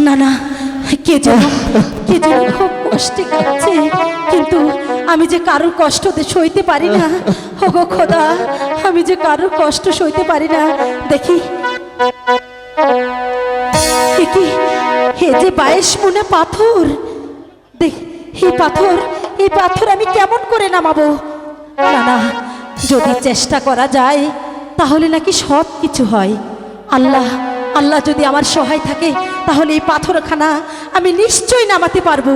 না না, কে যেন খুব কষ্টে কাটছে, কিন্তু আমি যে কারোর কষ্ট সইতে পারি না। ওগো খোদা, আমি যে কারোর কষ্ট সইতে পারি না। দেখি কি হে যে 22 মনে পাথর, দেখ এই পাথর আমি কেমন করে নামাবো? না না, যদি চেষ্টা করা যায় তাহলে নাকি সব কিছু হয়। আল্লাহ যদি আমার সহায় থাকে তাহলে এই পাথরখানা আমি নিশ্চয়ই নামাতে পারবো।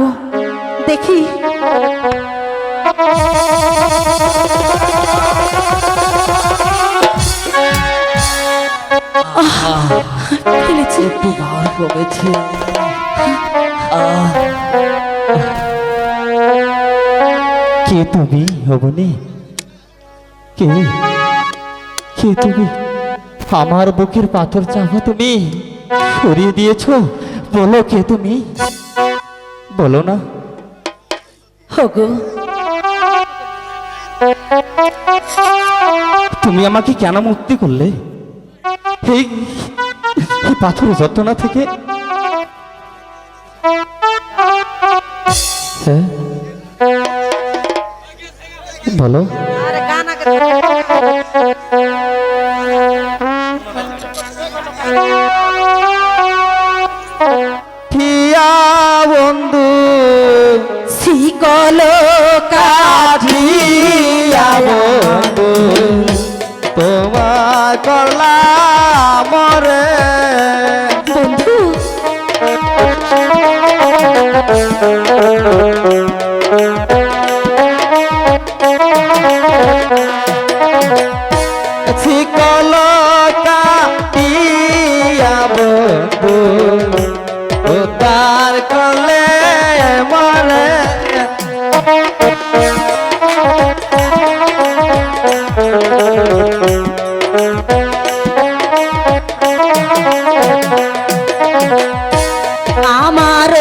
দেখি একটু ভার কমেছে। কে তুমি হবনি? কে তুমি? আমার বুকের পাথর চাপা তুমি সরিয়ে দিয়েছ। বলো কে তুমি, বলো না। ওগো, তুমি আমাকে কেন মুক্তি করলে এই পাথরের যন্ত্রণা থেকে? হ্যাঁ বলো। বন্ধু শিকল কাঠিয়া বন্ধু তোমার করলাম মরে। বন্ধু শিকল কাঠিয়া বন্ধু উদ্ধার করলে মরে। আমার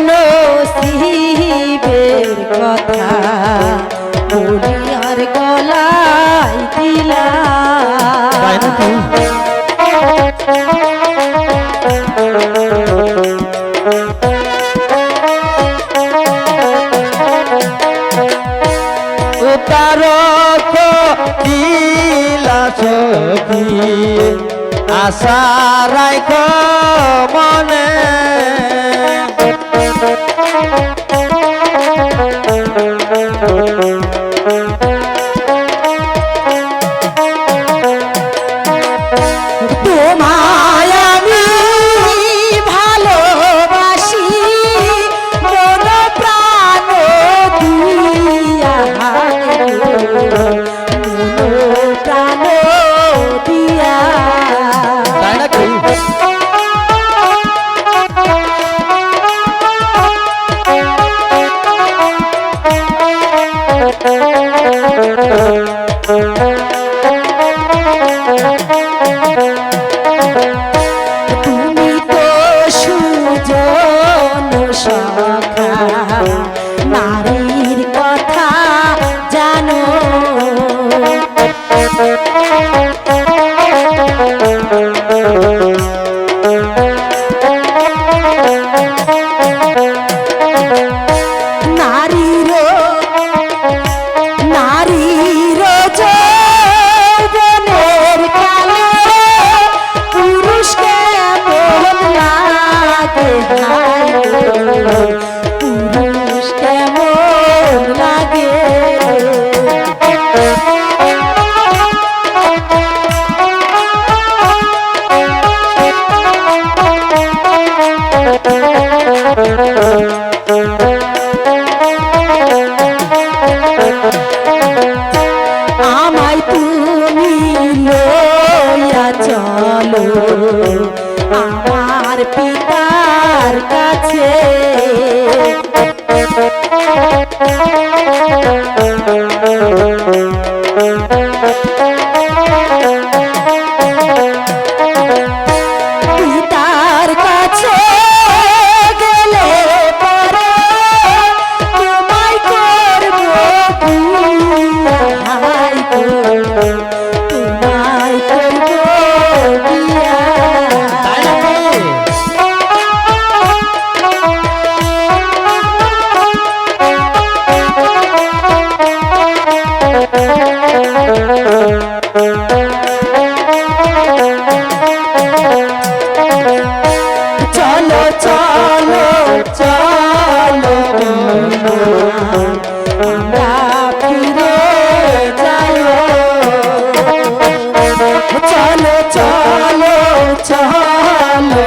নসিবের কথা বলি আর গলায় দিলা। আশা রাখ মনে তোমায় আমি ভালোবাসি মন প্রাণ দিয়া, মন প্রাণ দিয়া। তাই নাকি? তুমি তো সুজন সখা নারীর কথা জানো। নারীর নারীর যৌবনের কালে পুরুষ কেমন লাগে, হায় গো, পুরুষ কেমন লাগে। আমায় তুমি লইয়া চলো আমার পিতার কাছে। পিতার কাছে গেলে পরে তোমায় করব বিয়া, হায় গো, তোমায় করব বিয়া। তাই নাকি? চলো চলো চলো আমরা ফিরে যাই। চলো চলো চলো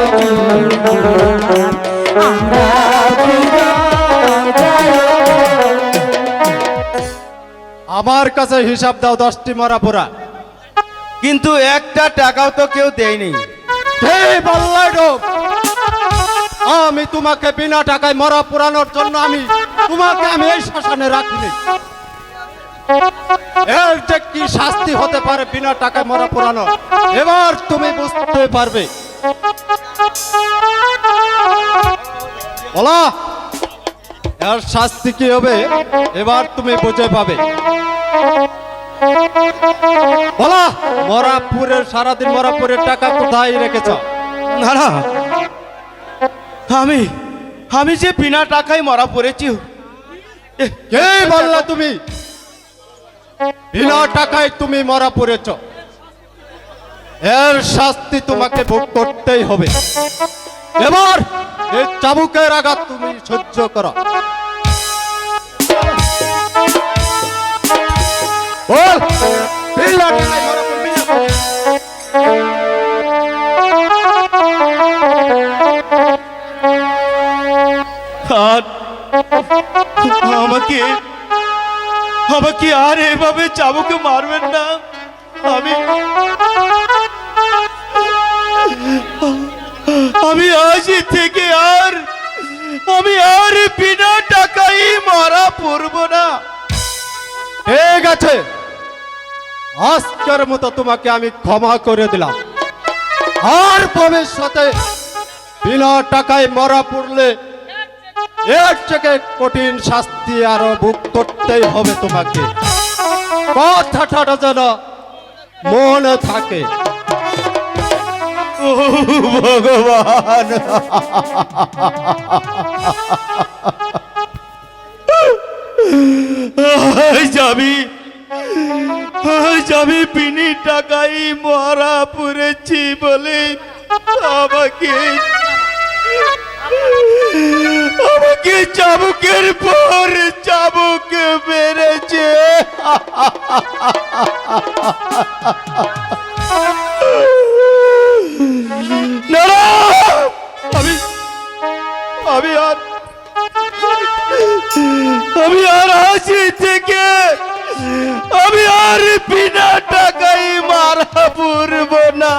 আমরা ফিরে যাই। আমার কাছে হিসাব দাও 10টি মরা পোড়া, কিন্তু একটা টাকাও তো কেউ দেয়নি। এই বল্লাই ডোব, আমি তোমাকে বিনা টাকায় মরা পোড়ানোর জন্য তোমাকে এই শ্মশানে রাখিনি। এর যে কি শাস্তি হতে পারে বিনা টাকায় মরা পোড়ানো, এবার তুমি বুঝতে পারবে। বলা এর শাস্তি কি হবে এবার তুমি বুঝে পাবে। বলা মরাপুরের সারাদিন মরাপুরের টাকা কোথায় রেখেছ? না না, আমি যে বিনা টাকায় মরা পড়েছি। কে বললা তুমি বিনা টাকায় তুমি মরা পড়েছ? এর শাস্তি তোমাকে ভোগ করতেই হবে। এবার এই চাবুকের আঘাত তুমি সহ্য করো। বল বিনা টাকায় মরা পড়বি না? আর আমাকে আর এভাবে চাবুকে মারবেন না। আমি আজ থেকে আমি আর বিনা টাকায় মারা পড়ব না। ঠিক আছে, আজকের মতো তোমাকে আমি ক্ষমা করে দিলাম। আর ভবিষ্যতে বিনা টাকায় মরা পড়লে এর থেকে কঠিন শাস্তি আরো ভোগ করতেই হবে তোমাকে। কথাটা যেন মনে থাকে। ও ভগবান, আমি বিনি টাকাই মরা পড়েছি বলে আমাকে চাবুকের পর চাবুক মেরেছে। না, আমি আর আজ থেকে আমি আর বিনা টাকাই মারা পড়ব না।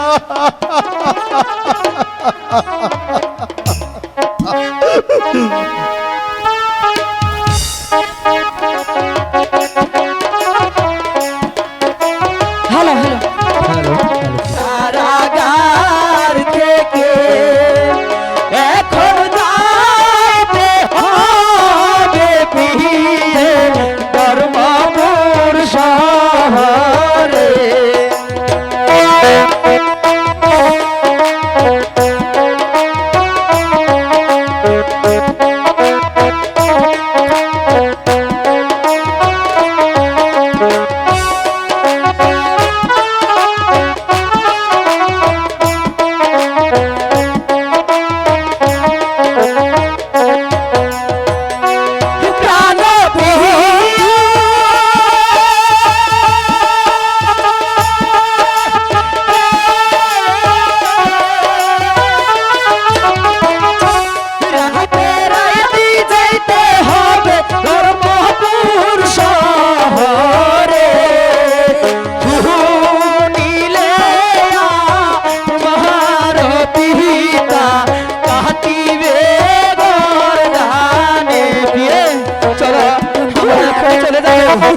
এখন চলে যাবো।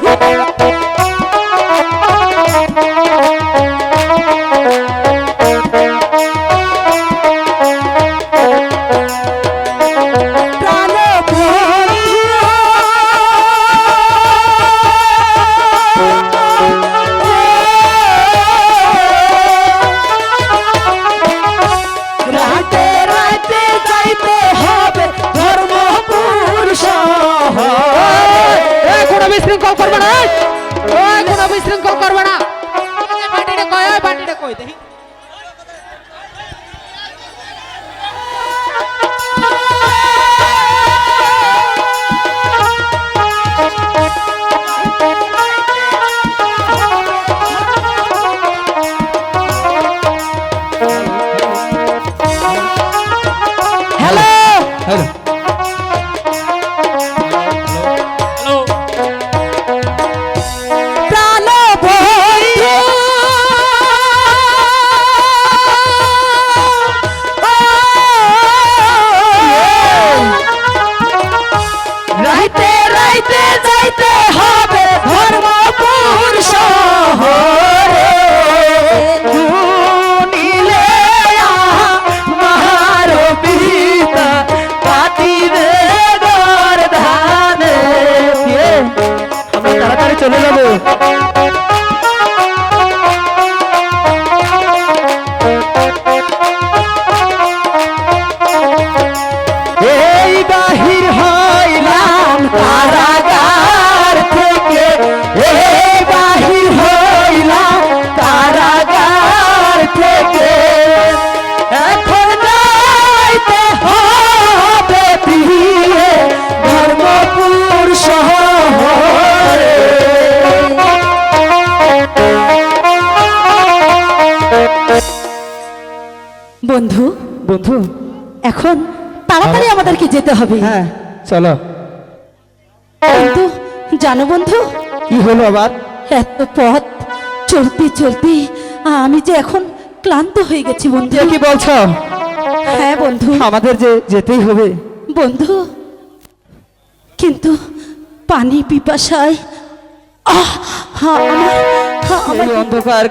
রাতে রাতে যাইতে হবে ধর্মপুর শহর। কোনো বিশৃঙ্খল করবে না, ওই কোনো বিশৃঙ্খল করবে না। বাটিটা কই, ওই বাটিটা কই দেখি। হ্যালো, হ্যালো, প্রাণ বন্ধু রাইতে রাইতে যাইতে হবে ধর্মপুর শহরে। শুনিলে আমার পিতা কাটিবে গর্ধানে। আমরা তাড়াতাড়ি চলে যাবো। এই বাহির হইলাম কারাগার থেকে, এই বাহির হইলাম কারাগার থেকে। এখন যাইতে হবে ফিরে ধর্মপুর শহরে। বন্ধু, বন্ধু, এখন তাড়াতাড়ি আমাদেরকে যেতে হবে। হ্যাঁ চলো। বন্ধু, জানো বন্ধু, কি হলো আবার? এত পথ চলতে চলতে আমি যে এখন ক্লান্ত হয়ে গেছি বন্ধু। কি বলছো? হ্যাঁ বন্ধু, আমাদের যে যেতেই হবে। বন্ধু, কিন্তু পানি পিপাসায় এই অন্ধকার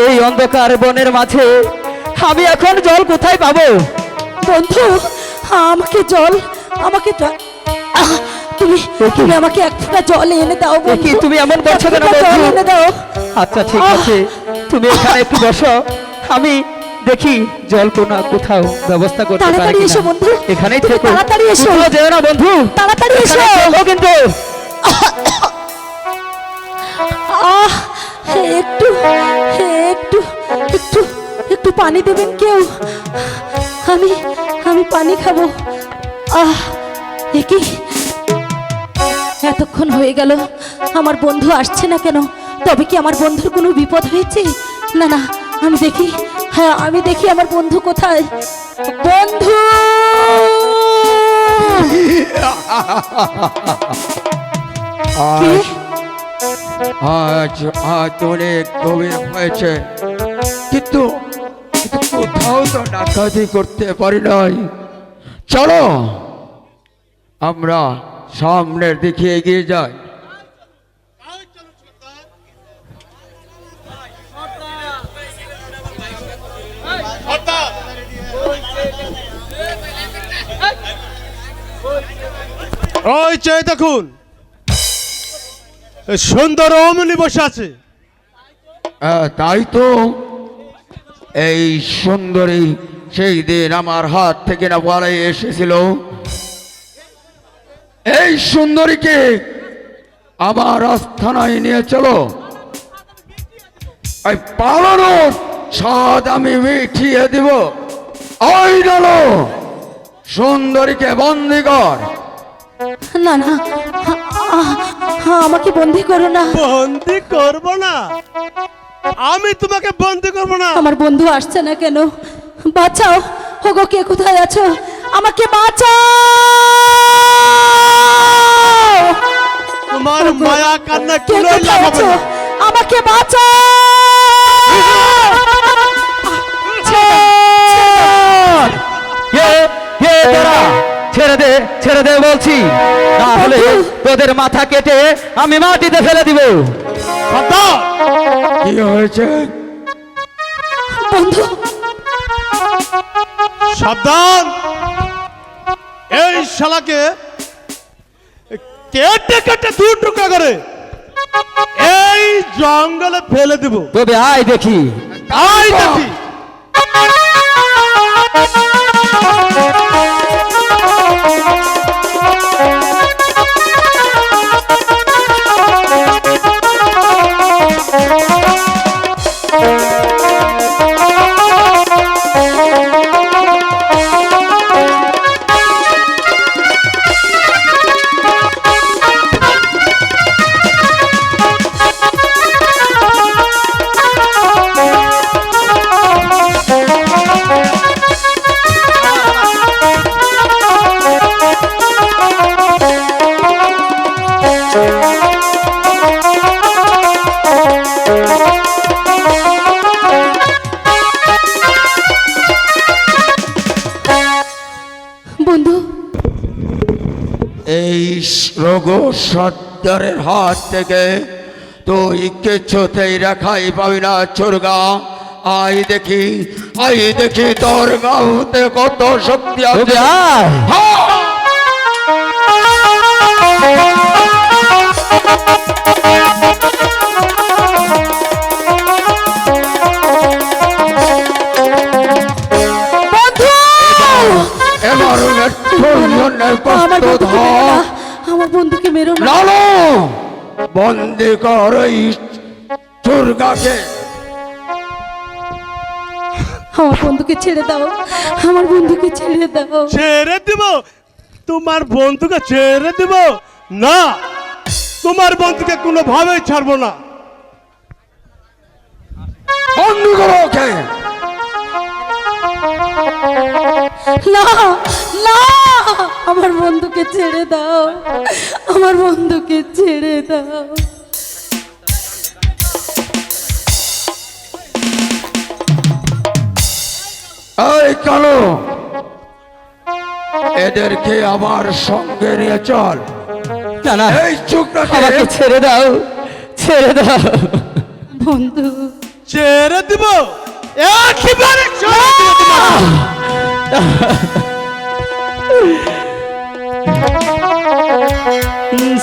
এই অন্ধকার বনের মাঝে আমি এখন জল কোথায় পাবো? বন্ধু, আমাকে জল, আমাকে তুমি তুমি আমাকে এক ফোঁটা জল এনে দাও কি বন্ধু। তুমি এমন করছো কেন এক ফোঁটা জল বন্ধু? এনে দাও। আচ্ছা ঠিক আছে, তুমি এখানে একটু বসো, আমি দেখি জল কোথাও ব্যবস্থা করতে পারি তাড়াতাড়ি এসো কিনা। বন্ধু, এখানেই তুমি থেকো, তাড়াতাড়ি এসো। কোথাও যেও না বন্ধু, তাড়াতাড়ি এসো। এখানেই থেকো কিন্তু। আহ, একটু একটু একটু একটু পানি দেবেন কেউ? আমি আমি পানি খাবো। কি এতক্ষণ হয়ে গেল আমার বন্ধু আসছে না কেন? তবে কি আমার বন্ধুর কোনো বিপদ হয়েছে? না না, আমি দেখি, হ্যাঁ আমি দেখি আমার বন্ধু কোথায়। বন্ধু, আজ আজ আজ অনেক গভীর হয়েছে, কিন্তু কোথাও তো ডাকাতি করতে পারি নাই। চলো আমরা সামনের দিকে এগিয়ে যাই। ওই চেয়ে দেখুন, এই সুন্দর অমনি বসে আছে। তাই তো, এই সুন্দরী সেই দিন আমার হাত থেকে না পালাই এসেছিল। এই সুন্দরীকে আমার আস্থানায় নিয়ে চলো, এই পালানোর স্বাদ আমি মিঠিয়ে দিব। ওই নালো সুন্দরীকে বন্দি কর। না না, আমাকে বন্দি করো না। বন্দি করব না, আমি তোমাকে বন্দি করব না। আমার বন্ধু আসছে না কেন? বাঁচাও, হোগো কে কোথায় আছো? আমাকে বাঁচাও। তোমার মায়া কান্না কে কিলোই কোথায় লাভ হবে আছো? না। আমাকে বাঁচাও। কে কে তোরা? ছেড়ে দে বলছি। না তাহলে তোদের মাথা কেটে আমি মাটিতে ফেলে দিব। সর্দার কি হয়েছে? বন্ধু, সাবধান, এই শালাকে কেটে কেটে দু টুকরা করে এই জঙ্গলে ফেলে দেব। তবে আয় দেখি। আই দেখি। বন্ধু, এই রঘু সর্দারের হাত থেকে তুই কিছুতেই রেখাই পাবি না চুরগা। আই দেখি তোর গাউতে কত শক্তি আছে। তবে আয়। এবার মৃত্যুর জন্য প্রস্তুত হ। আমার বন্ধুকে মেরো না। লালো বন্দি কর এই চুরগাকে। আমার বন্ধুকে ছেড়ে দাও, আমার বন্ধুকে ছেড়ে দাও। ছেড়ে দিব? তোমার বন্ধুকে ছেড়ে দিব না, তোমার বন্ধুকে কোনোভাবেই ছাড়বো না। বন্দি করো ওকে। না না, আমার বন্ধুকে ছেড়ে দাও, আমার বন্ধুকে ছেড়ে দাও। এই কালো, এদেরকে আমার সঙ্গে নিয়ে চল। না না, এই চুকটাকে আমাকে ছেড়ে দাও, ছেড়ে দাও। বন্ধু, ছেড়ে দিব? একেবারে ছেড়ে দিব তোমাকে।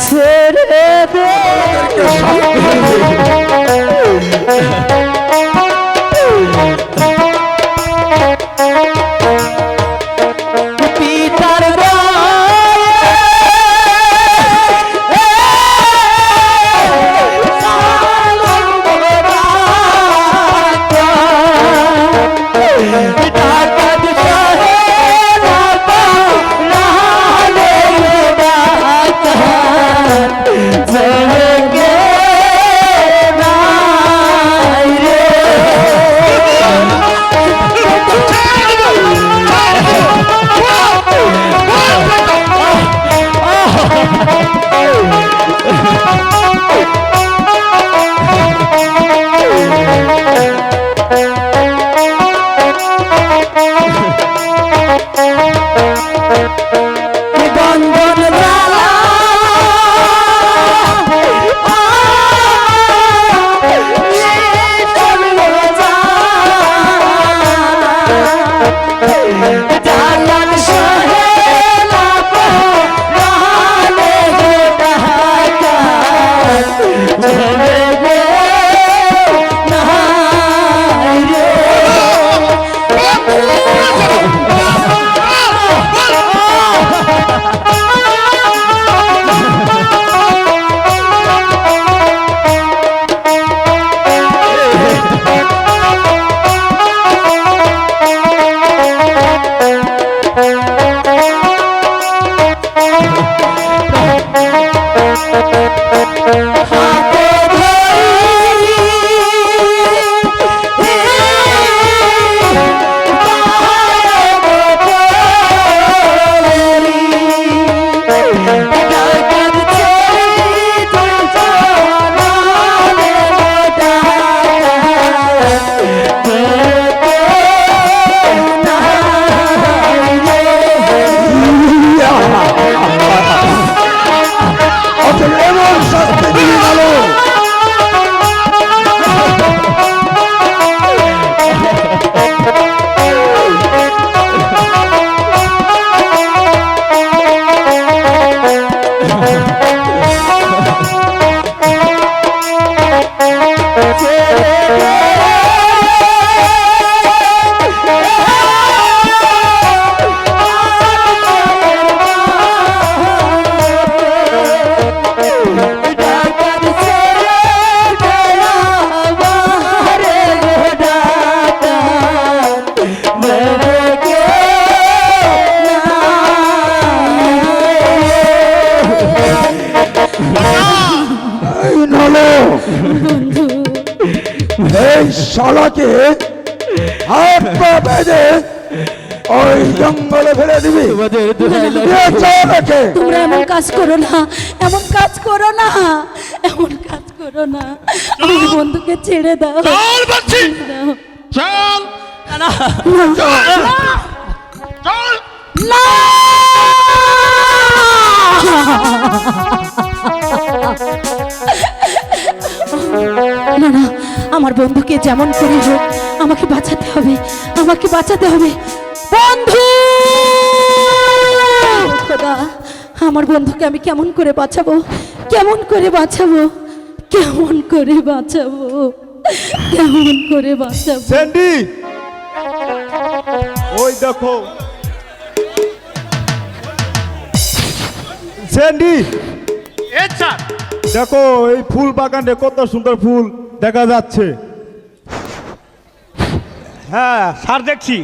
ছেড়ে দে। এদেরকে সঙ্গে পিতার বন্ধন এই নলো এই শালাকে হাত পা বেঁধে ওই জঙ্গলে ফেলে দিবি। তোমাদের দোহাই লাগে। এ চোরকে তোমরা এমন কাজ করো না, এমন কাজ করো না, এমন কাজ করো না। আমার বন্ধুকে ছেড়ে দাও, চল বলছি, ছেড়ে দাও। চল চল। না! না না, আমার বন্ধুকে যেমন করে হোক আমাকে বাঁচাতে হবে, আমাকে বাঁচাতে হবে। বন্ধু, খোদা, আমার বন্ধুকে আমি কেমন করে বাঁচাবো, কেমন করে বাঁচাবো, কেমন করে বাঁচাবো, কেমন করে বাঁচাবো? স্যান্ডি, ওই দেখো স্যান্ডি, আচ্ছা দেখো এই ফুল বাগানে কত সুন্দর ফুল দেখা যাচ্ছে। হ্যাঁ স্যার দেখছি।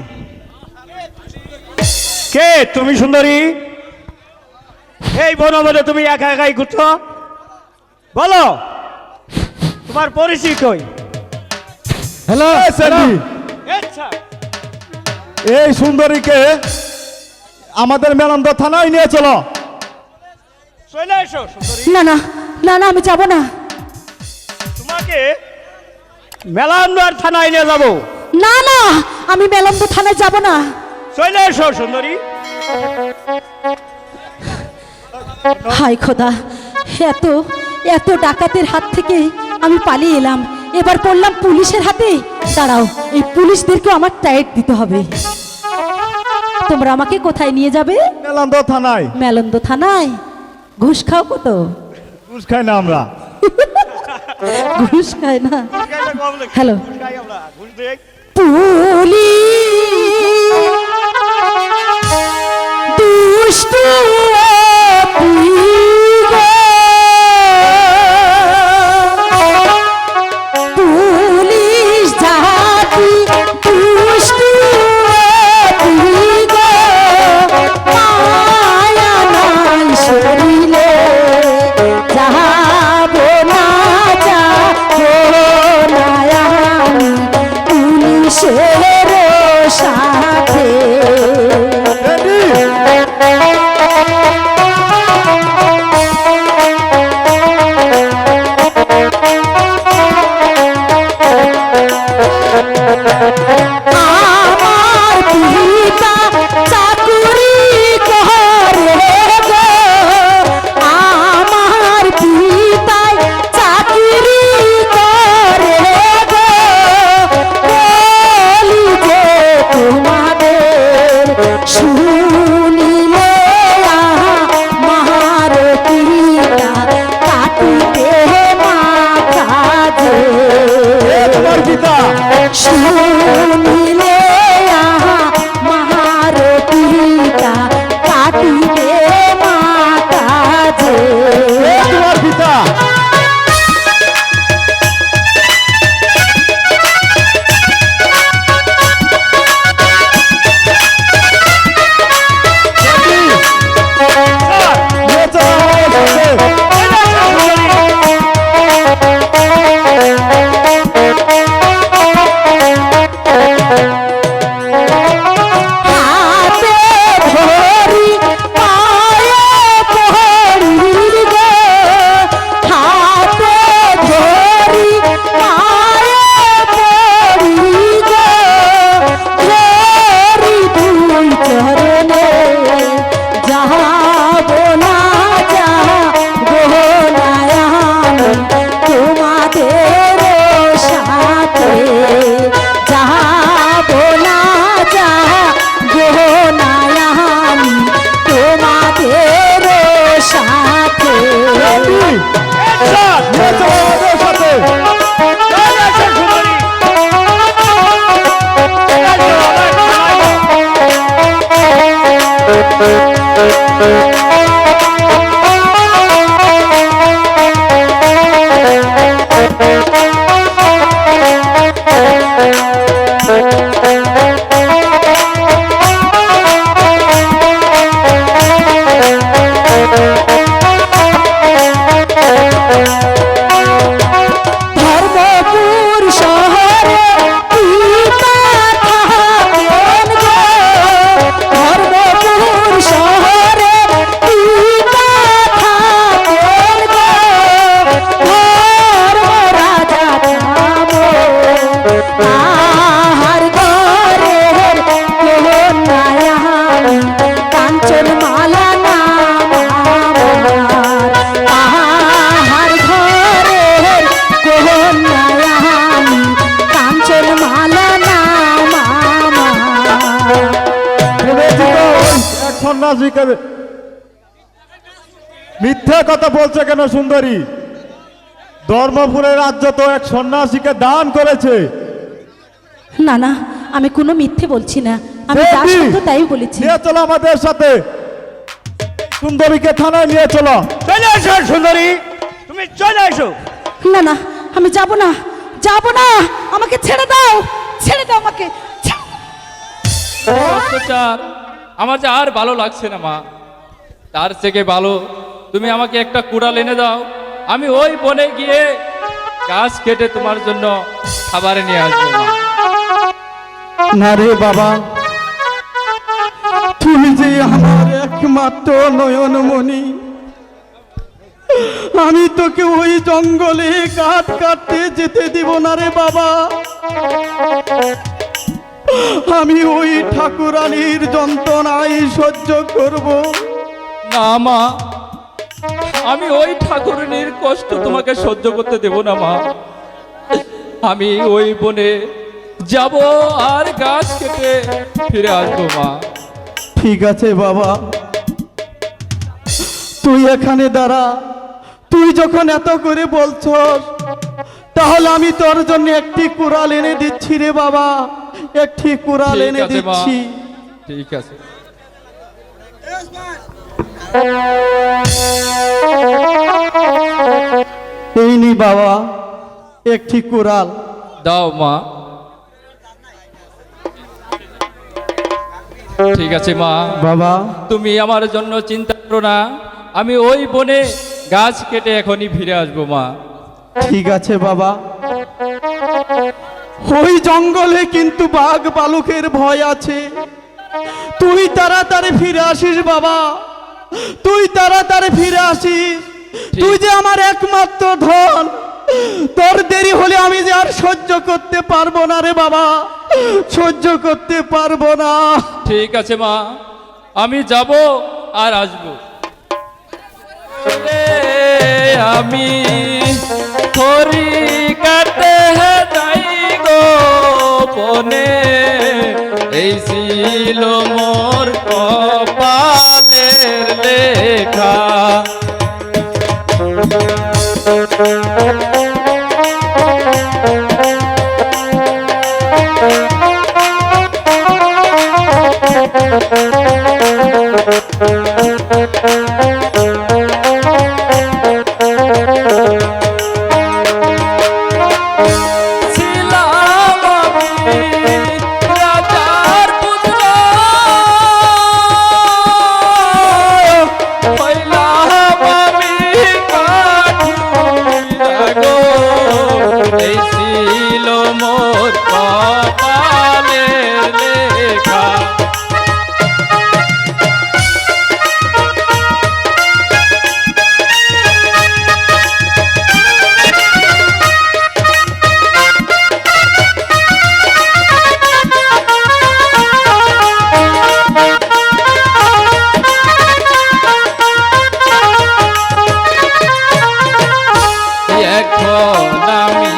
কে তুমি সুন্দরী? এই বনবনে তুমি একা একাই ঘুরছো? বলো তোমার পরিচয় কই? হ্যালো স্যান্ডি, আচ্ছা এই সুন্দরীকে আমাদের মেলন্দ থানায় নিয়ে চলো। চলে এসো সুন্দরী। না না না না, আমি যাব না। তোমাকে মেলান্দার থানায় নিয়ে যাবো। না না, আমি মেলন্দ থানায় যাব না। চলে এসো সুন্দরী। হায় খোদা, এত এত ডাকাতের হাত থেকে আমি পালিয়ে এলাম, এবার পড়লাম পুলিশের হাতে। দাঁড়াও, এই পুলিশদেরকে আমার টাইট দিতে হবে। তোমরা আমাকে কোথায় নিয়ে যাবে? মেলন্দ থানায়। মেলন্দ থানায়? ঘুষ খাও কত? ঘুষ খাই না আমরা। ঘুষ খায় না। হ্যালো। ঘুষ দেখ। পুলিশ দুষ্টু পুলিশ জাতি দুষ্টু মায়া নাই শরীরে যাব না, যাব না আমি পুলিশের সাথে। সন্ন্যাসীকে মিথ্যা কথা বলছে কেন সুন্দরী? ধর্মপুরের রাজ্য তো এক সন্ন্যাসীকে দান করেছে। না না, আমি কোনো মিথ্যে বলছি না, আমি যা দেবী, সত্য তাই বলেছি। নিয়ে চলো আমাদের সাথে, সুন্দরীকে থানায় নিয়ে চলো। চলে এসো সুন্দরী, তুমি চলে এসো। না না, আমি যাব না, যাব না, আমাকে ছেড়ে দাও, ছেড়ে দাও আমাকে। অত্যাচার আমার যে আর ভালো লাগছে না মা। তার থেকে ভালো তুমি আমাকে একটা কুড়াল এনে দাও, আমি ওই বনে গিয়ে গাছ কেটে তোমার জন্য খাবার নিয়ে আসবো মা। না রে বাবা, তুমি যে আমার একমাত্র নয়নমণি, আমি তোকে ওই জঙ্গলে কাঠ কাটতে যেতে দিব না রে বাবা। আমি ওই ঠাকুরানীর যন্ত্রণাই সহ্য করব না মা, আমি ওই ঠাকুরনির কষ্ট তোমাকে সহ্য করতে দেব না মা। আমি ওই বনে যাব আর গাছ কেটে ফিরে আসবো মা। ঠিক আছে বাবা, তুই এখানে দাঁড়া। তুই যখন এত করে বলছস, তাহলে আমি তোর জন্য একটি কুড়াল এনে দিচ্ছি রে বাবা, একটি কুড়াল ঠিক এনে আছে মা, দিচ্ছি। ঠিক আছে। এই নি বাবা একটি কুড়াল। দাও মা। ঠিক আছে মা, বাবা তুমি আমার জন্য চিন্তা করো না, আমি ওই বনে গাছ কেটে এখনই ফিরে আসবো মা। ঠিক আছে বাবা। ওই জঙ্গলে কিন্তু বাঘ ভালুকের ভয় আছে, তুই তাড়াতাড়ি ফিরে আসিস বাবা, তুই তাড়াতাড়ি ফিরে আসিস। তুই যে আমার একমাত্র ধন, তোর দেরি হলে আমি যে আর সহ্য করতে পারবো না রে বাবা, সহ্য করতে পারবো না। ঠিক আছে মা, আমি যাব আর আসবো। আমি খড়ি কাটে যাই গো বনে, এই ছিল মোর কপালের লেখা। ছিলাম আমি রাজার পুত্র, হইলাম আমি কাঠুরিয়া গো, এই ছিল মোর কপালের লেখা। এখন আমি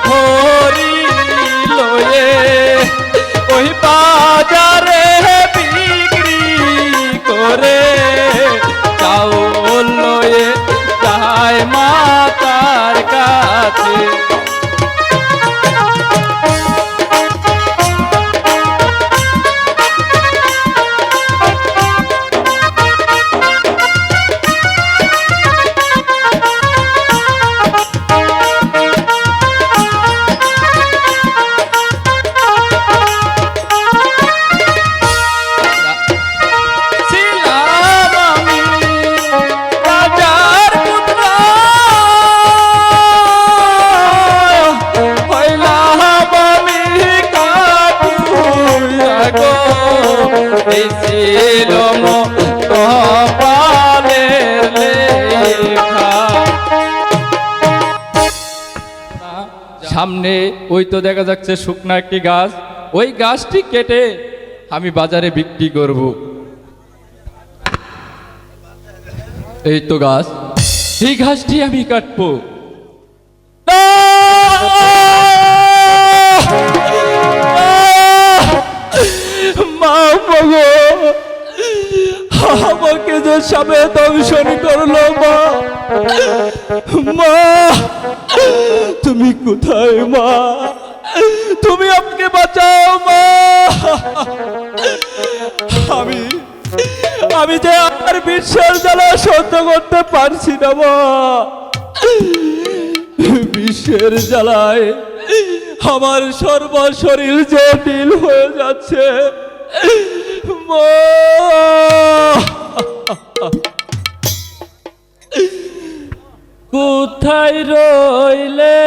খড়ি লয়ে ওই বাজারে বিক্রি করে চাউল লয়ে যায় মাতার কাছে। ছিলাম আমি রাজার পুত্র, হইলাম আমি কাঠুরিয়া গো, এই ছিল মোর কপালের লেখা। সামনে ওই তো দেখা যাচ্ছে শুকনো একটি গাছ, ওই গাছটি কেটে আমি বাজারে বিক্রি করব। এই তো গাছ, এই গাছটি আমি কাটবো। মা গো, আমাকে যে সাপে দংশন করলো মা, মা তুমি কোথায় মা? তুমি আমাকে বাঁচাও মা। আমি যে আর বিশ্বের জ্বালা সহ্য করতে পারছি না মা। বিশ্বের জ্বালায় আমার সর্বশরীর জটিল হয়ে যাচ্ছে মা। কোথায় রইলে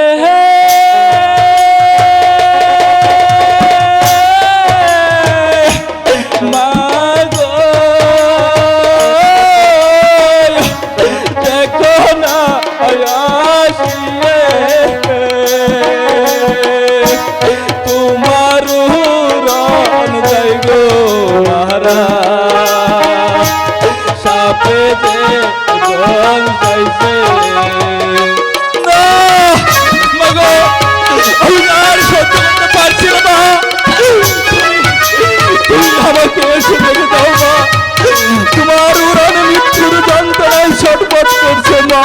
মা গো, দেখো না আসিয়ে তোমার রণ যাই গো মারা, সাপে যে রং যাইছে না মাগো, আমি আর সহ্য করতে পারছি না মা। তুমি আমাকে এসে দেখে দাও মা, তোমার উড়ানে মৃত্যুর যন্ত্রণায় ছটফট করছে মা।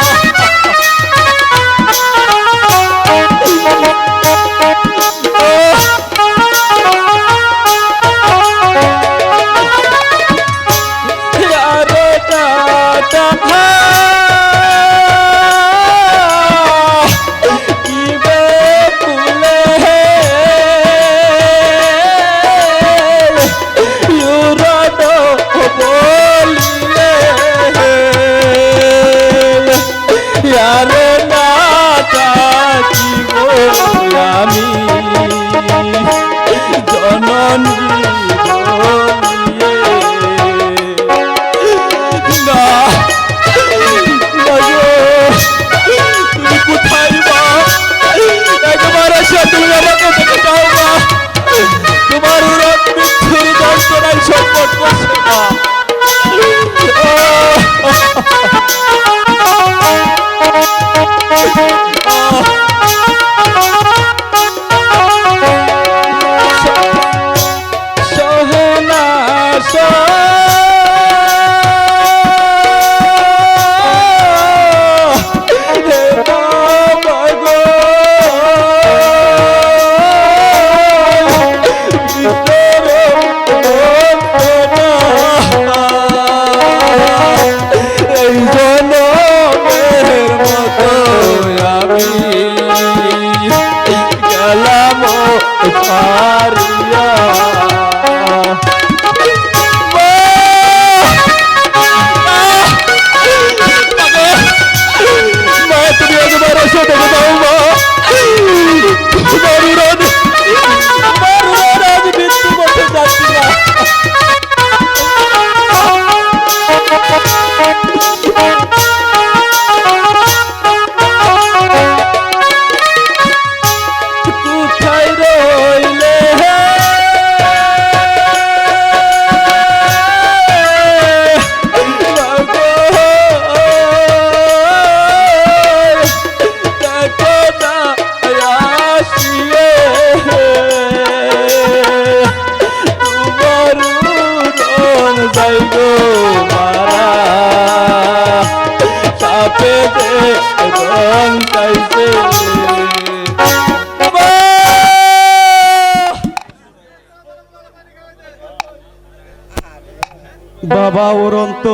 বাবা উড়ন্ত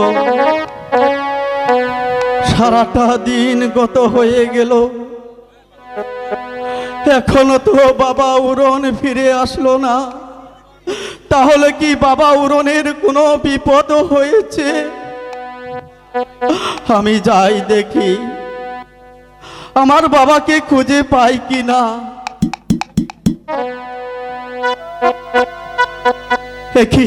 সারাটা দিন গত হয়ে গেল, এখনো তো বাবা উড়ন ফিরে আসলো না। তাহলে কি বাবা উড়নের কোনো বিপদ হয়েছে? আমি যাই দেখি আমার বাবাকে খুঁজে পাই কিনা। দেখি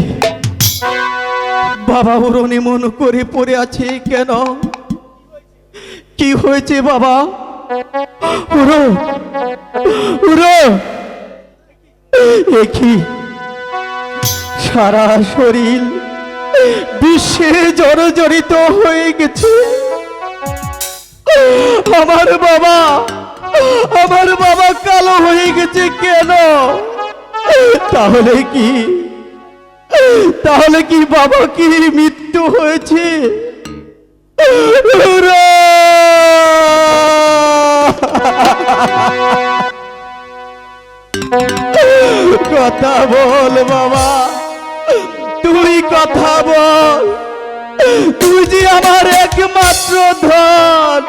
বাবা উড়ন এমন করে পড়ে আছে কেন? কি হয়েছে বাবা? উড়ো উড়ো, দেখি সারা শরীর বিশ্বে জর্জরিত হয়ে গেছে। আমার বাবা কালো হয়ে গেছে কেন? তাহলে কি তাহলে কি বাবা কি মৃত্যু হয়েছে? ওরা! কথা বল বাবা, তুই কথা বল, তুই যে আমার একমাত্র ধন,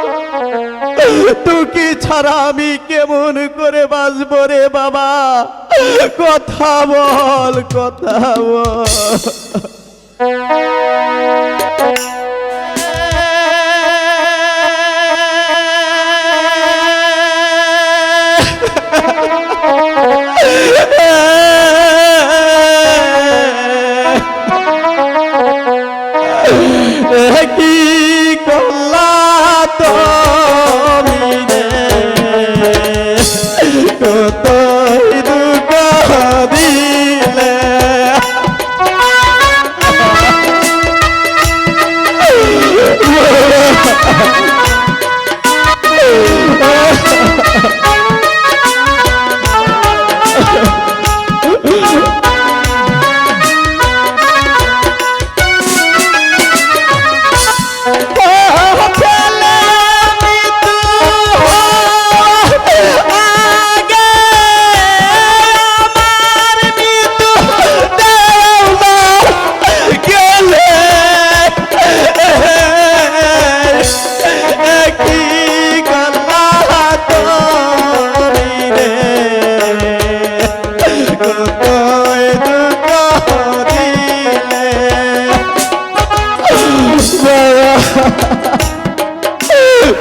তোকে ছাড়া আমি কেমন করে বাঁচবো রে বাবা? কথা বল, কথা বল। কি করলা তুমি রে, কতই দুঃখ দিলে।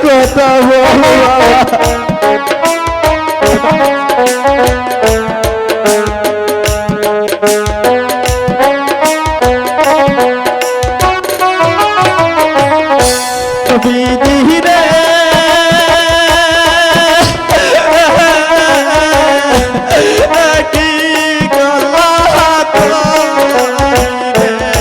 কথা বল বিধি রে, কি করলা কতই দিলে।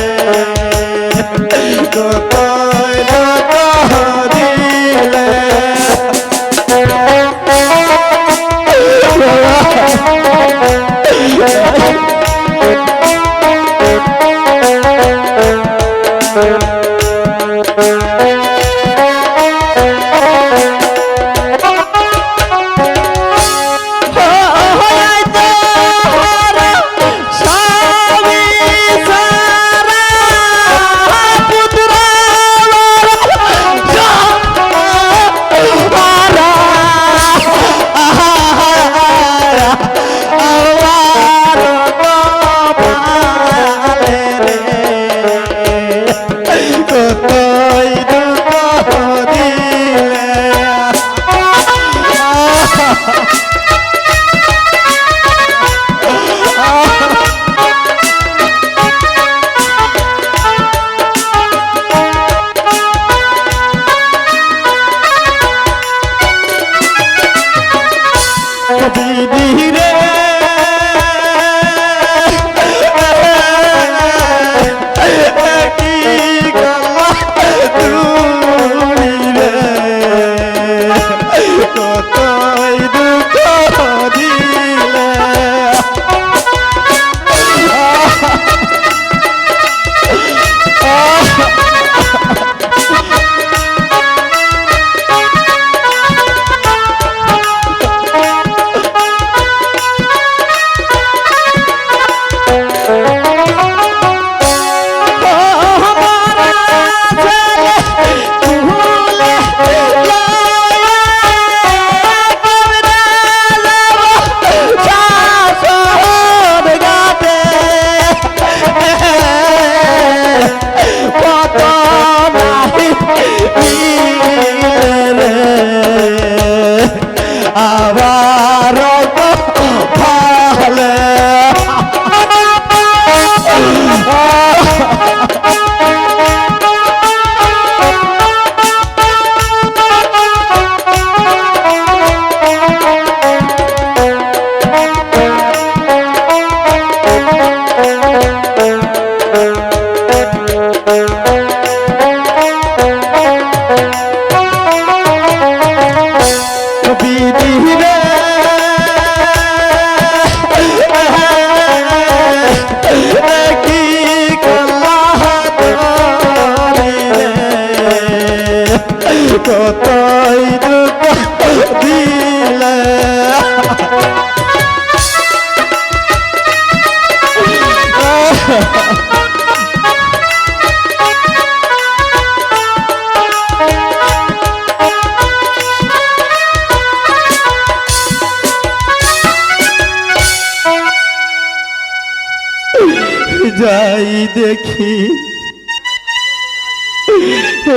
দেখি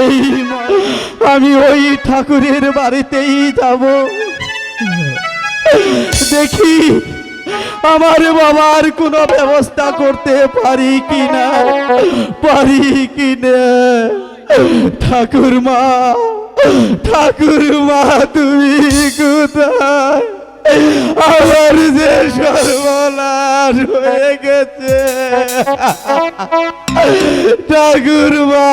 এই আমি ওই ঠাকুরের বাড়িতেই যাব, দেখি আমার বাবার কোনো ব্যবস্থা করতে পারি কিনা ঠাকুরমা, ঠাকুরমা তুমি কোথায়? আমার যে সর্বনাশ হয়ে গেছে ঠাকুরমা।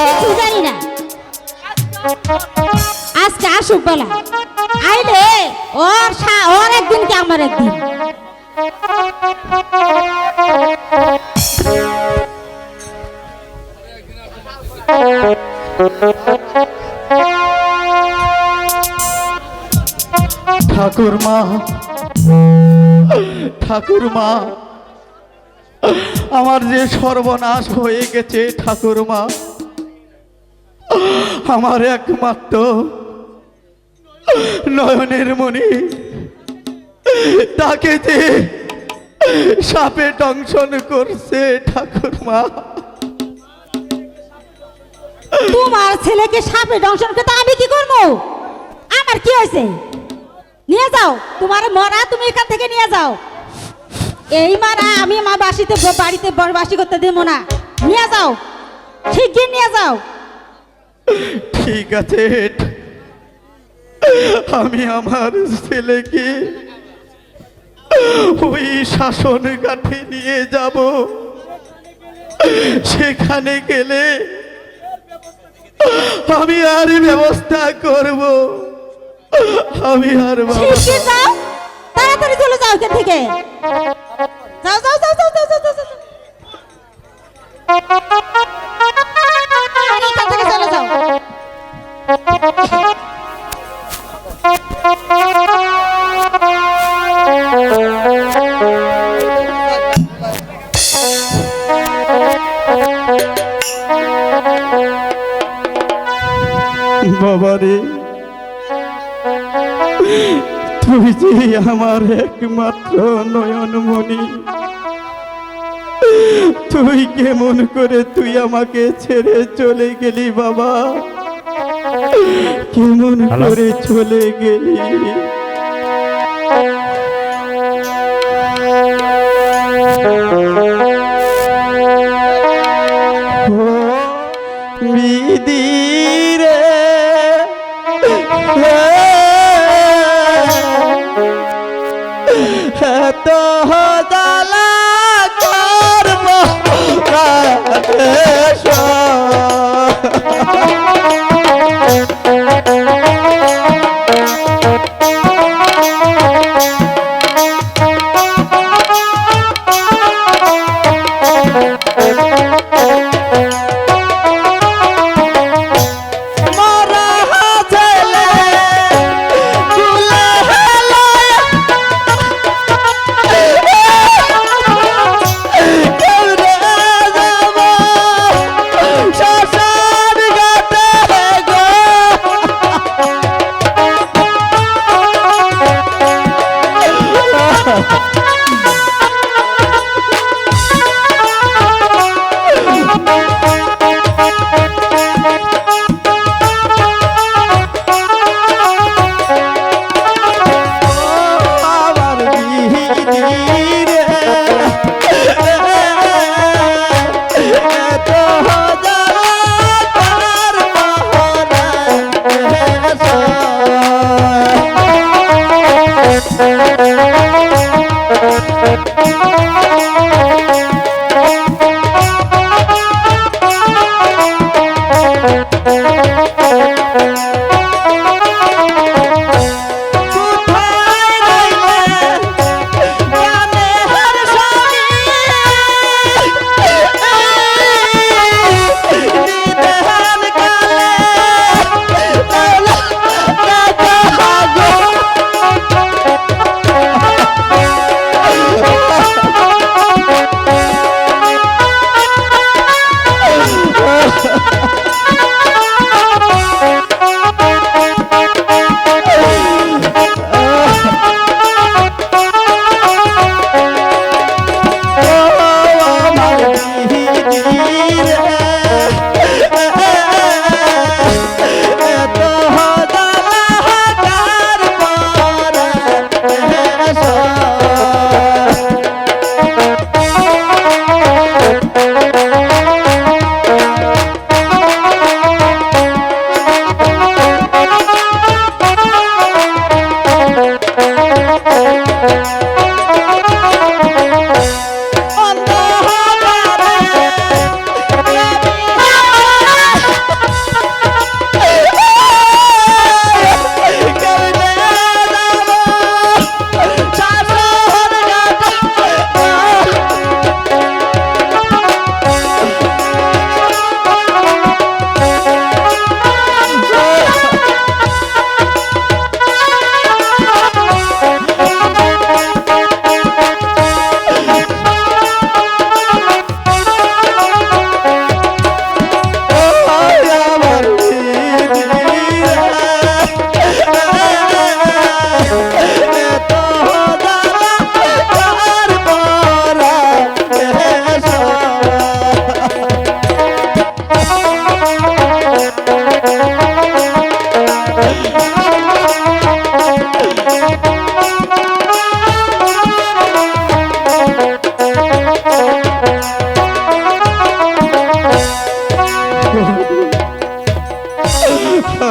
কিছু জানি না, আজকে আসুক বেলা আইলে ওর একদিন কি আমার একদিন। ঠাকুরমা, ঠাকুরমা আমার যে সর্বনাশ হয়ে গেছে ঠাকুরমা, আমার একমাত্র নয়নের মণি তাকে যে সাপে দংশন করছে ঠাকুরমা। তোমার ছেলেকে সাপে দংশন করতে আমি কি করবো? আমার কি হয়েছে? নিয়ে যাও তোমার মরা, তুমি এখান থেকে নিয়ে যাও। এই মারা আমি আমার বাড়িতে বাসি করতে দেবো না, নিয়ে যাও, শিগগির নিয়ে যাও। ঠিক আছে, আমি আমার ছেলেকে ওই শাসন কাঠে নিয়ে যাব, সেখানে গেলে আমি আর ব্যবস্থা করব, আমি আর শিগগির যাও, তাড়াতাড়ি চলে যাও এখান থেকে। যাও যাও যাও যাও যাও যাও যাও, যাও। এখান থেকে চলে যাও। বাবারে, তুই যে আমার একমাত্র নয়নমণি, তুই কেমন করে তুই আমাকে ছেড়ে চলে গেলি বাবা, কেমন করে চলে গেলি? ও বিদিরে এত জ্বালা করব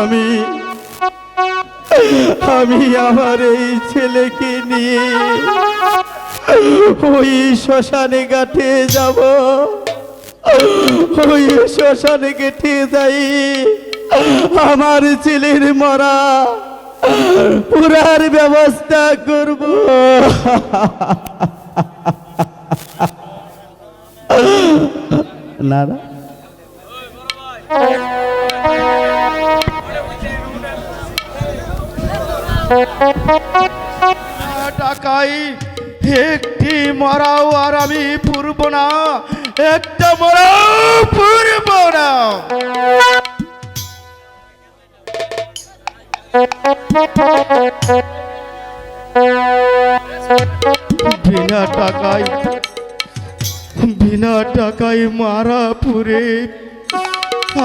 আমি আমি আমার এই ছেলেকে নিয়ে ওই শ্মশানে ঘাটে যাব, ওই শ্মশানে ঘাটে যাই আমার ছেলের মরা পুরার ব্যবস্থা করব। না না টাকাই একটি মরাও আর আমি পুরব না, একটা মরাও পুরব না। বিনা টাকায় মারা পুরে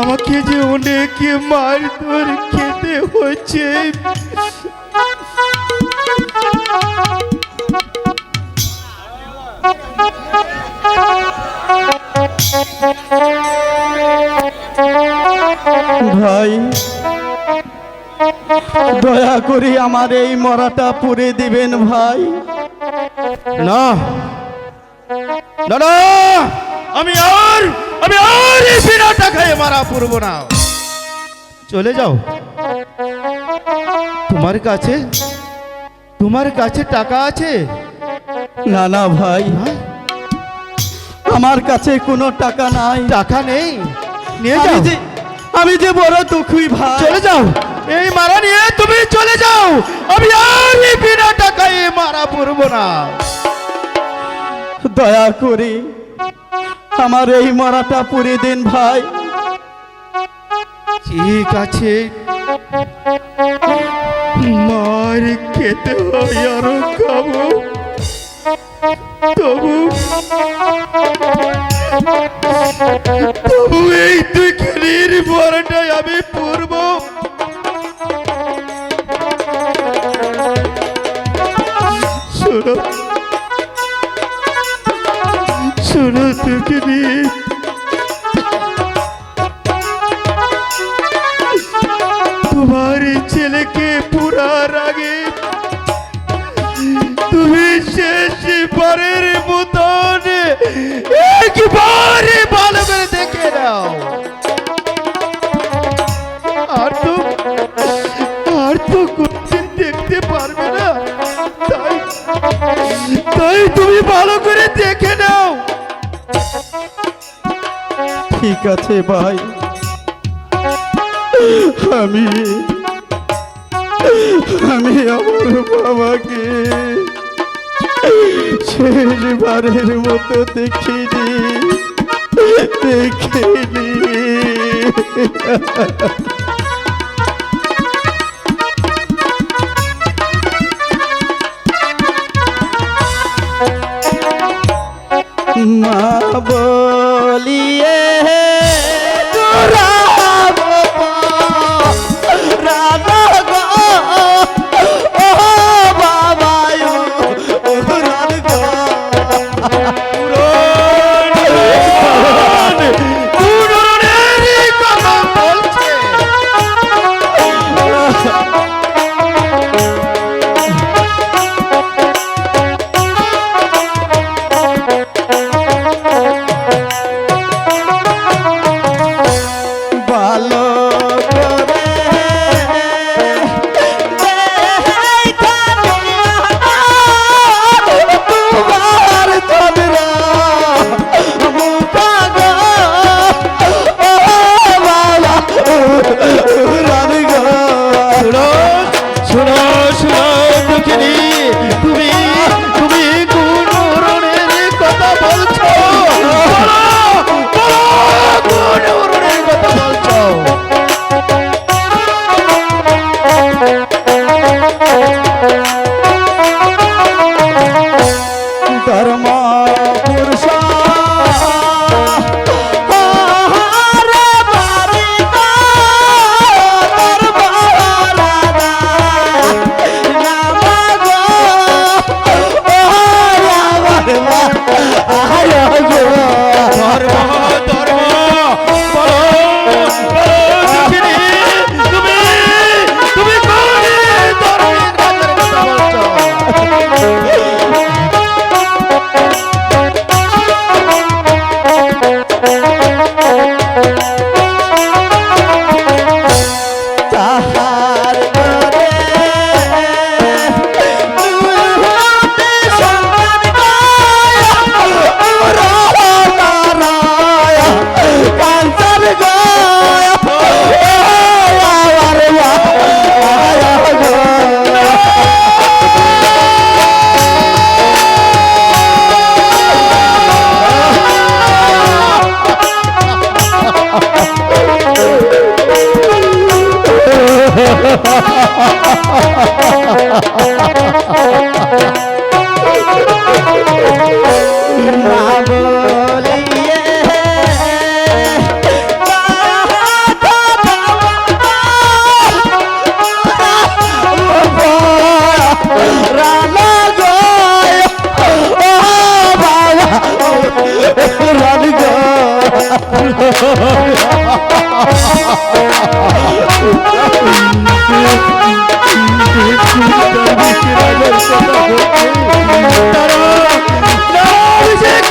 আমাকে যে অনেক মারধর খেতে হচ্ছে। ভাই দয়া করে আমার এই মরাটা পুড়ে দিবেন ভাই। না না না, আমি আর এই বিনা টাকায় মারা পুরব না। চলে যাও, তোমার কাছে টাকা আছে? না না ভাই, আমার কাছে কোনো টাকা নাই। টাকা নেই? নিয়ে আমি যাও, আমি যে বড় দুঃখী ভাই। চলে যাও, এই মারা নিয়ে তুমি চলে যাও। আমি আর এই বিনা টাকায় মারা পুরব না। দয়া করে আমার এই মরাটা পুড়ে দিন ভাই। ঠিক আছে, মার খেতে হয় আরো খাবো, তবু এই দুঃখের মরাটাই আমি পড়ব। শোনো শোনো দুঃখিনী, তোমার ছেলেকে পুরার আগে তুমি শেষবারের মতন একবারে ভালো করে দেখে নাও। আর তো কোনদিন দেখতে পারবে না, তাই তুমি ভালো করে দেখে নাও। ঠিক আছে ভাই, আমি আমার বাবাকে শেষবারের মতো দেখিনি। মা বলিয়ে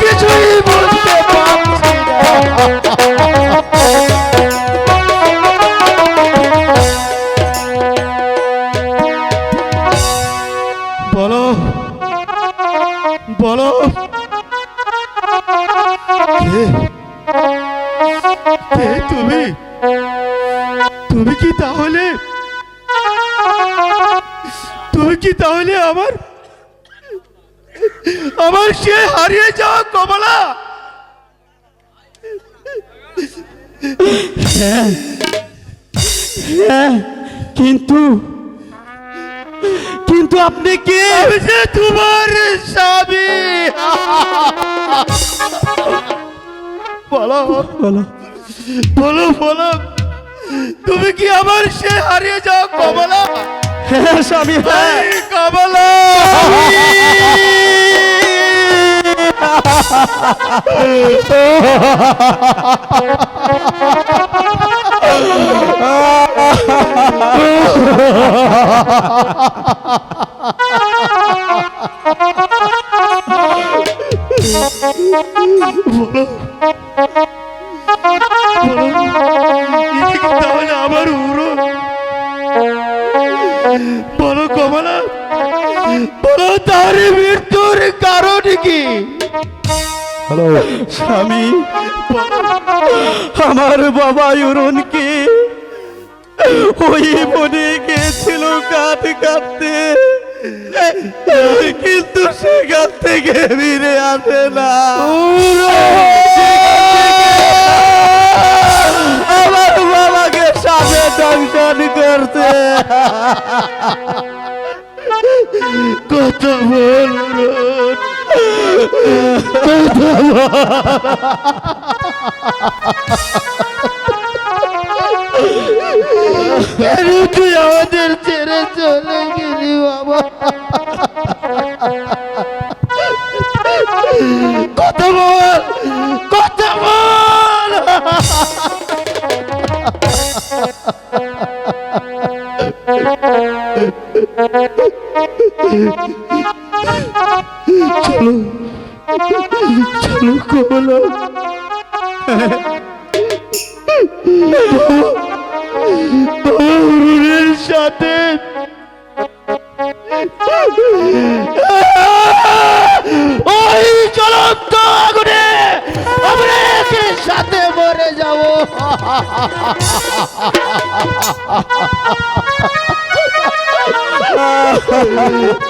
কিছুই বলতে পারছি না। বলো বলো কে কে তুমি তুমি কি তাহলে আমার আমার সে হারিয়ে যাওয়া কমলা? কিন্তু কিন্তু আপনি কে? আমি যে তোমার স্বামী। বলো বলো বলো বলো তুমি কি আমার সে হারিয়ে যাওয়া কমলা? হ্যাঁ স্বামী, হ্যাঁ। এই কমলা তাহলে আমার উড়ো। বলো কমলা, বলো তার মৃত্যুর কারণ কি? স্বামী, আমার বাবা অরুণকে ওই বনে গিয়েছিল কাঠ কাটতে, কিন্তু সেখান থেকে ফিরে আসে না। আমার বাবাকে সাপে দংশন করতে। কথা বল কথা বল, তুই আমাদের ছেড়ে চলে গেলি বাবা। কথা বল কথা বল। চলো চলো কমলা, অরুণের সাথে ওই জ্বলন্ত আগুনে আমরা একের সাথে মরে যাব।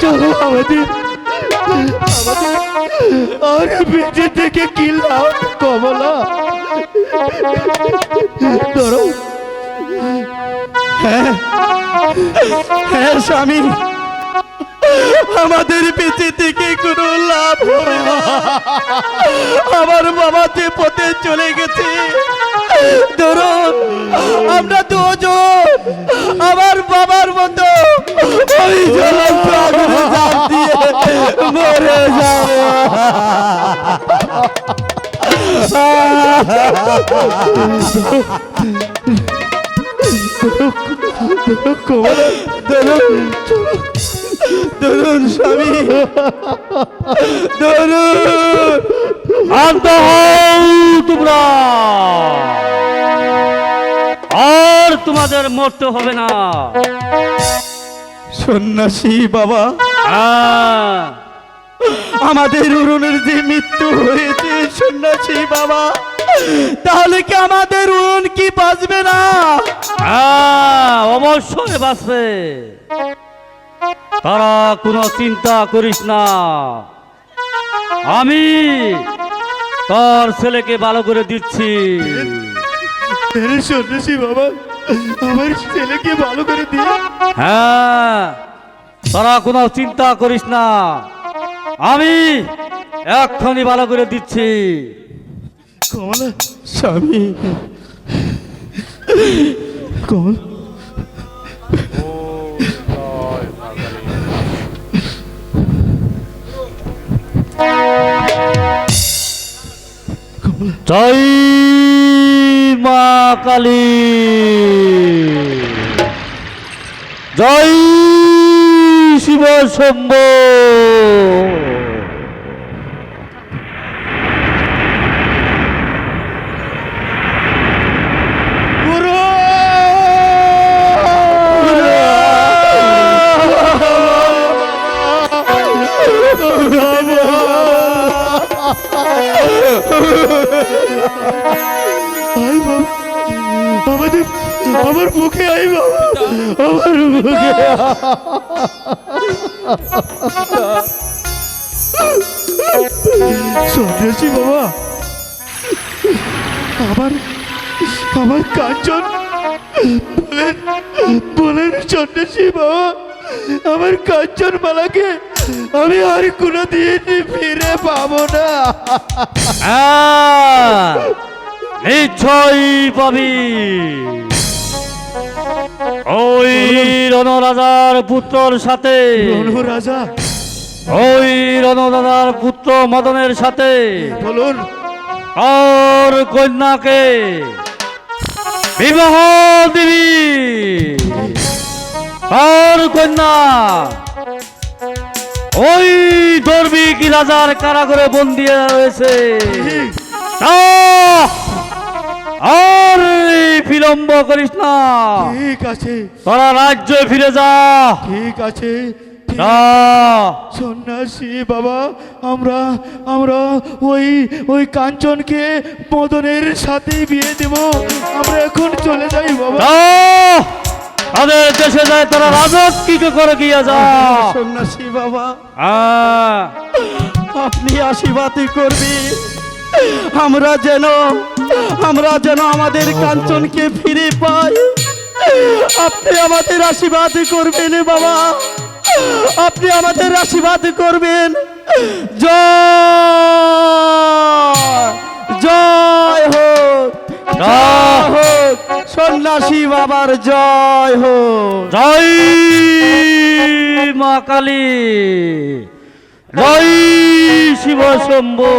চলো আমাদের আর বেঁচে থেকে কি লাভ কমলা? ধরো। হ্যাঁ স্বামী, আমাদের বেঁচে থেকে কোনো লাভ হবে না। আমার বাবা যে পথে চলে গেছে, ধরুন আমরা দুজন আমার বাবার মতো ওই জ্বলন্ত আগুনে ঝাঁপ দিয়ে মরে যাব। ধরুন স্বামী, ধরুন। শান্ত হও তোমরা, আর তোমাদের মরতে হবে না। সন্ন্যাসী বাবা, আমাদের অরুণের যে মৃত্যু হয়েছে সন্ন্যাসী বাবা, তাহলে কি আমাদের অরুণ কি বাঁচবে না? অবশ্যই বাঁচবে, তারা কোনো চিন্তা করিস না। আমি তোর ছেলেকে ভালো করে দিচ্ছি। সন্ন্যাসী বাবা, আমার ছেলেকে ভালো করে দিয়ে। হ্যাঁ, তোরা কোনো চিন্তা করিস না, আমি এক্ষুনি ভালো করে দিচ্ছি। কমলা স্বামী, কমল জয় মা কালী, জয় শিব শম্ভু। আমাদের আমার মুখে আই বাবা, আমার মুখে সন্ন্যাসী বাবা, আমার আমার কাঞ্চন বলেন বলেন সন্ন্যাসী বাবা, আমার কাঞ্চন মালাকে আমি আর কোনোদিন ফিরে পাবো না। হ্যাঁ, নিশ্চয়ই পাবি। ওই রণরাজার পুত্রর সাথে, রাজা ওই রণরাজার পুত্র মদনের সাথে বলুন, আর কন্যাকে বিবাহ দিবি। আর কন্যা ওই দর্বিক রাজার কারাগারে বন্দী রয়েছে। আর বিলম্ব করিস না, ঠিক আছে তোরা রাজ্যে ফিরে যা। ঠিক আছে যা। সন্ন্যাসী বাবা, আমরা আমরা ওই ওই কাঞ্চনকে মদনের সাথে বিয়ে দেব। আমরা এখন চলে যাই বাবা। যা, তাদের দেশে যায়, তোরা রাজক কি করে গিয়া যা। সন্ন্যাসী বাবা, হ্যাঁ, আপনি আশীর্বাদ করবি আমরা যেন আমাদের কাঞ্চনকে ফিরে পাই। আপনি আমাদের আশীর্বাদ করবেন বাবা, আপনি আমাদের আশীর্বাদ করবেন। জয় জয় হোক, জয় হোক, সন্ন্যাসী বাবার জয় হোক। জয় মা কালী, জয় শিব শম্ভু।